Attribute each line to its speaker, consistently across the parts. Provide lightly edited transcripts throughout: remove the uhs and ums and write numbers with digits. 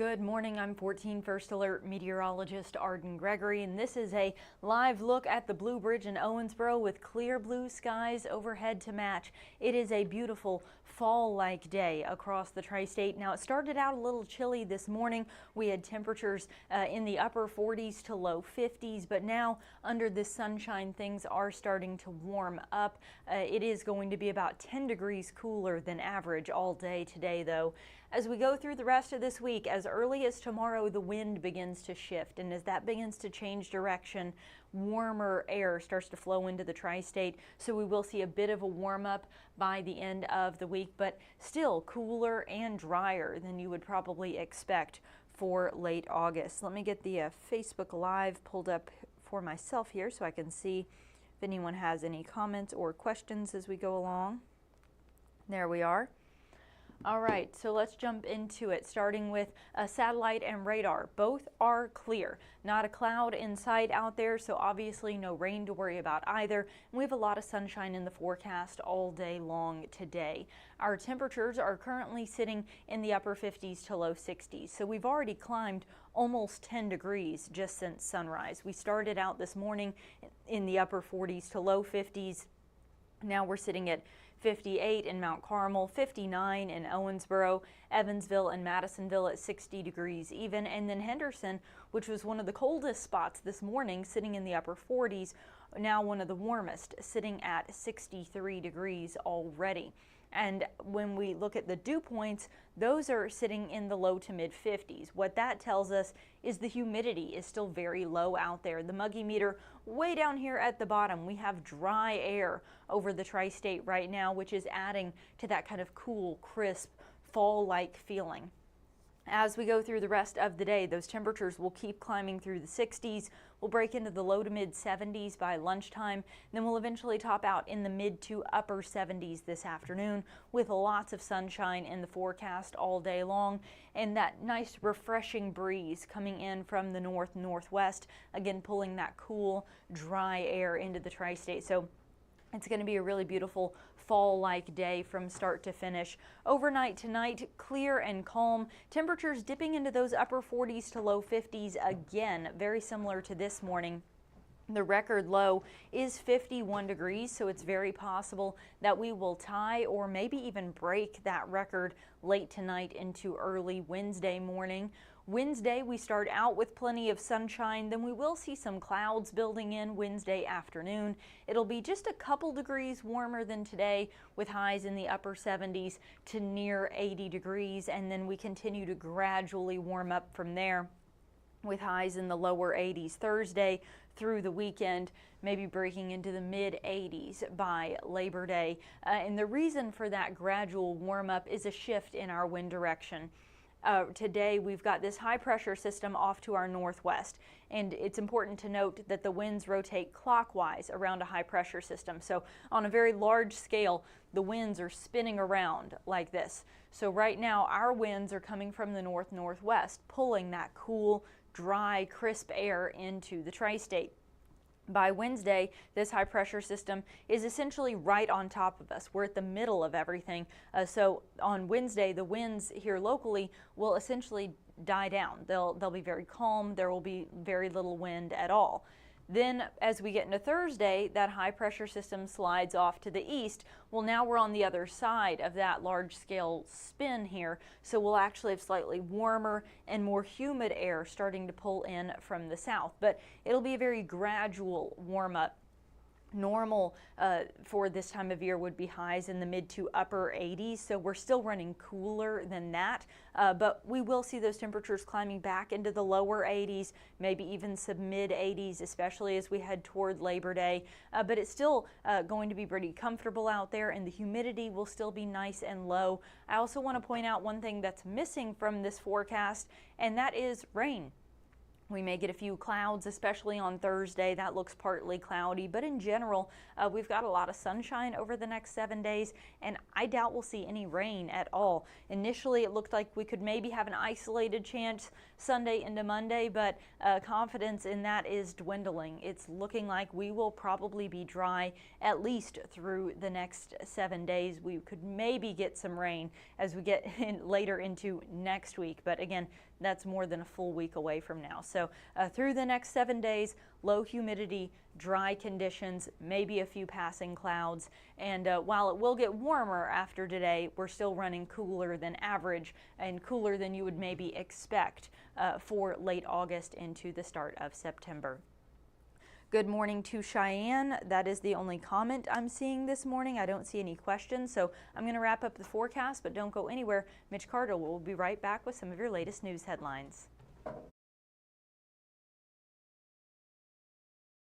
Speaker 1: Good morning, I'm 14 First Alert meteorologist Arden Gregory, and this is a live look at the Blue Bridge in Owensboro with clear blue skies overhead to match. It is a beautiful fall-like day across the tri-state. Now, it started out a little chilly this morning. We had temperatures in the upper 40s to low 50s, but now under the sunshine, things are starting to warm up. It is going to be about 10 degrees cooler than average all day today, though. As we go through the rest of this week, as early as tomorrow, the wind begins to shift, and as that begins to change direction, warmer air starts to flow into the tri-state, so we will see a bit of a warm up by the end of the week, but still cooler and drier than you would probably expect for late August. Let me get the Facebook Live pulled up for myself here so I can see if anyone has any comments or questions as we go along. There we are. All right, so let's jump into it, starting with satellite and radar. Both are clear. Not a cloud in sight out there, so obviously no rain to worry about either. And we have a lot of sunshine in the forecast all day long today. Our temperatures are currently sitting in the upper 50s to low 60s, so we've already climbed almost 10 degrees just since sunrise. We started out this morning in the upper 40s to low 50s. Now we're sitting at 58 in Mount Carmel, 59 in Owensboro, Evansville and Madisonville at 60 degrees even, and then Henderson, which was one of the coldest spots this morning, sitting in the upper 40s, now one of the warmest, sitting at 63 degrees already. And when we look at the dew points, those are sitting in the low to mid 50s. What that tells us is the humidity is still very low out there. The Muggy meter way down here at the bottom. We have dry air over the tri-state right now, which is adding to that kind of cool, crisp, fall-like feeling. As we go through the rest of the day, those temperatures will keep climbing through the 60s. We'll break into the low to mid 70s by lunchtime. Then we'll eventually top out in the mid to upper 70s this afternoon with lots of sunshine in the forecast all day long and that nice refreshing breeze coming in from the northwest, again pulling that cool, dry air into the tri-state. So it's going to be a really beautiful fall-like day from start to finish. Overnight tonight, clear and calm. Temperatures dipping into those upper 40s to low 50s again, very similar to this morning. The record low is 51 degrees, so it's very possible that we will tie or maybe even break that record late tonight into early Wednesday morning. Wednesday, we start out with plenty of sunshine, then we will see some clouds building in Wednesday afternoon. It'll be just a couple degrees warmer than today with highs in the upper 70s to near 80 degrees, and then we continue to gradually warm up from there with highs in the lower 80s Thursday through the weekend, maybe breaking into the mid 80s by Labor Day. And the reason for that gradual warm up is a shift in our wind direction. Today we've got this high pressure system off to our northwest, and it's important to note that the winds rotate clockwise around a high pressure system. So on a very large scale, the winds are spinning around like this. So right now our winds are coming from the northwest, pulling that cool, dry, crisp air into the tri-state. By Wednesday, this high pressure system is essentially right on top of us. We're at the middle of everything. So on Wednesday, the winds here locally will essentially die down. They'll be very calm. There will be very little wind at all. Then as we get into Thursday, that high pressure system slides off to the east. Well, now we're on the other side of that large scale spin here. So we'll actually have slightly warmer and more humid air starting to pull in from the south. But it'll be a very gradual warm up. Normal for this time of year would be highs in the mid to upper 80s, so we're still running cooler than that, but we will see those temperatures climbing back into the lower 80s, maybe even some mid 80s, especially as we head toward Labor Day, but it's still going to be pretty comfortable out there, and the humidity will still be nice and low. I also want to point out one thing that's missing from this forecast, and that is rain. We may get a few clouds, especially on Thursday. That looks partly cloudy, but in general, we've got a lot of sunshine over the next 7 days, and I doubt we'll see any rain at all. Initially, it looked like we could maybe have an isolated chance Sunday into Monday, but confidence in that is dwindling. It's looking like we will probably be dry at least through the next 7 days. We could maybe get some rain as we get later into next week, but again, that's more than a full week away from now. So through the next 7 days, low humidity, dry conditions, maybe a few passing clouds. And while it will get warmer after today, we're still running cooler than average and cooler than you would maybe expect for late August into the start of September. Good morning to Cheyenne. That is the only comment I'm seeing this morning. I don't see any questions, so I'm going to wrap up the forecast, but don't go anywhere. Mitch Carter will be right back with some of your latest news headlines.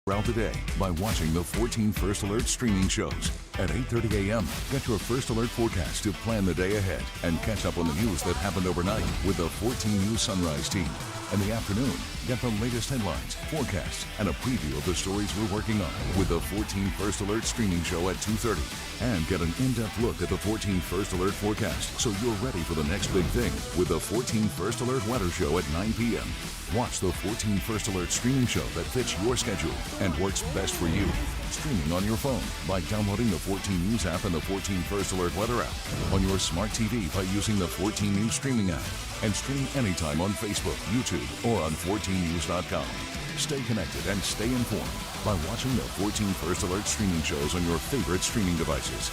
Speaker 2: Throughout the day by watching the 14 First Alert streaming shows. At 8:30 a.m., get your First Alert forecast to plan the day ahead and catch up on the news that happened overnight with the 14 News Sunrise team. In the afternoon, get the latest headlines, forecasts, and a preview of the stories we're working on with the 14 First Alert streaming show at 2:30. And get an in-depth look at the 14 First Alert forecast so you're ready for the next big thing with the 14 First Alert weather show at 9 p.m. Watch the 14 First Alert streaming show that fits your schedule and works best for you. Streaming on your phone by downloading the 14 News app and the 14 First Alert weather app. On your smart TV by using the 14 News streaming app. And stream anytime on Facebook, YouTube, or on 14news.com. Stay connected and stay informed by watching the 14 First Alert streaming shows on your favorite streaming devices.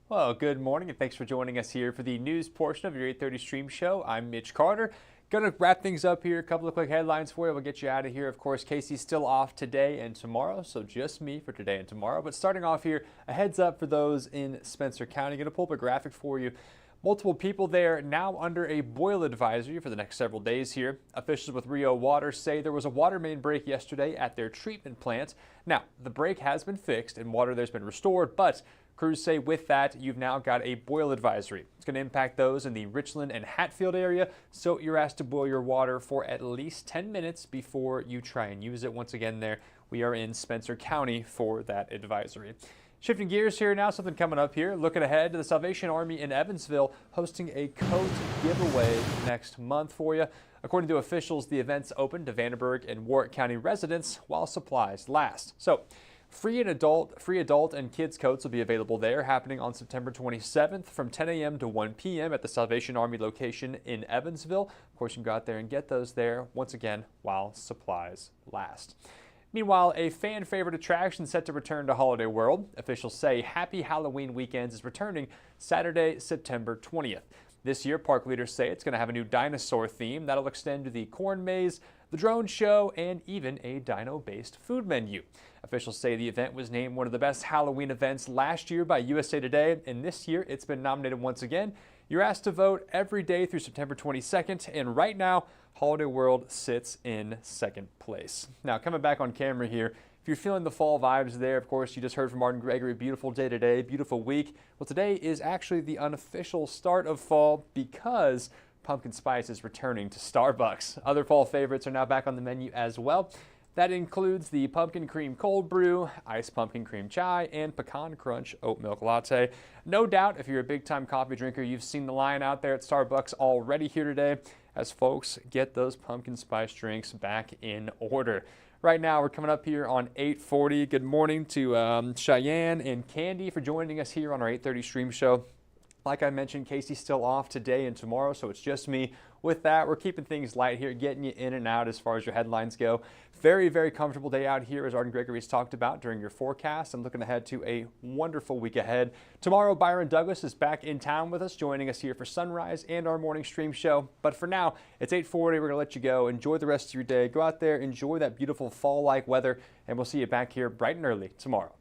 Speaker 3: Well, good morning and thanks for joining us here for the news portion of your 8:30 stream show. I'm Mitch Carter. Going to wrap things up here. A couple of quick headlines for you. We'll get you out of here. Of course, Casey's still off today and tomorrow, so just me for today and tomorrow. But starting off here, a heads up for those in Spencer County. Going to pull up a graphic for you. Multiple people there now under a boil advisory for the next several days here. Officials with Rio Water say there was a water main break yesterday at their treatment plant. Now, the break has been fixed and water there's been restored, but crews say with that, you've now got a boil advisory. It's going to impact those in the Richland and Hatfield area, so you're asked to boil your water for at least 10 minutes before you try and use it. Once again there, we are in Spencer County for that advisory. Shifting gears here now, something coming up here. Looking ahead to the Salvation Army in Evansville hosting a coat giveaway next month for you. According to officials, the event's open to Vandenberg and Warwick County residents while supplies last. So, free adult and kids coats will be available there, happening on September 27th from 10 a.m. to 1 p.m. at the Salvation Army location in Evansville. Of course, you can go out there and get those there, once again, while supplies last. Meanwhile, a fan favorite attraction set to return to Holiday World. Officials say Happy Halloween Weekends is returning Saturday, September 20th. This year, park leaders say it's going to have a new dinosaur theme that'll extend to the corn maze, the drone show, and even a dino-based food menu. Officials say the event was named one of the best Halloween events last year by USA Today, and this year it's been nominated once again. You're asked to vote every day through September 22nd, and right now, Holiday World sits in second place. Now, coming back on camera here, if you're feeling the fall vibes there, of course, you just heard from Arden Gregory, beautiful day today, beautiful week. Well, today is actually the unofficial start of fall because pumpkin spice is returning to Starbucks. Other fall favorites are now back on the menu as well. That includes the pumpkin cream cold brew, iced pumpkin cream chai, and pecan crunch oat milk latte. No doubt, if you're a big-time coffee drinker, you've seen the line out there at Starbucks already here today as folks get those pumpkin spice drinks back in order. Right now, we're coming up here on 8:40. Good morning to Cheyenne and Candy for joining us here on our 8:30 stream show. Like I mentioned, Casey's still off today and tomorrow, so it's just me. With that, we're keeping things light here, getting you in and out as far as your headlines go. Very, very comfortable day out here, as Arden Gregory's talked about during your forecast. I'm looking ahead to a wonderful week ahead. Tomorrow, Byron Douglas is back in town with us, joining us here for Sunrise and our morning stream show. But for now, it's 8:40. We're going to let you go. Enjoy the rest of your day. Go out there, enjoy that beautiful fall-like weather, and we'll see you back here bright and early tomorrow.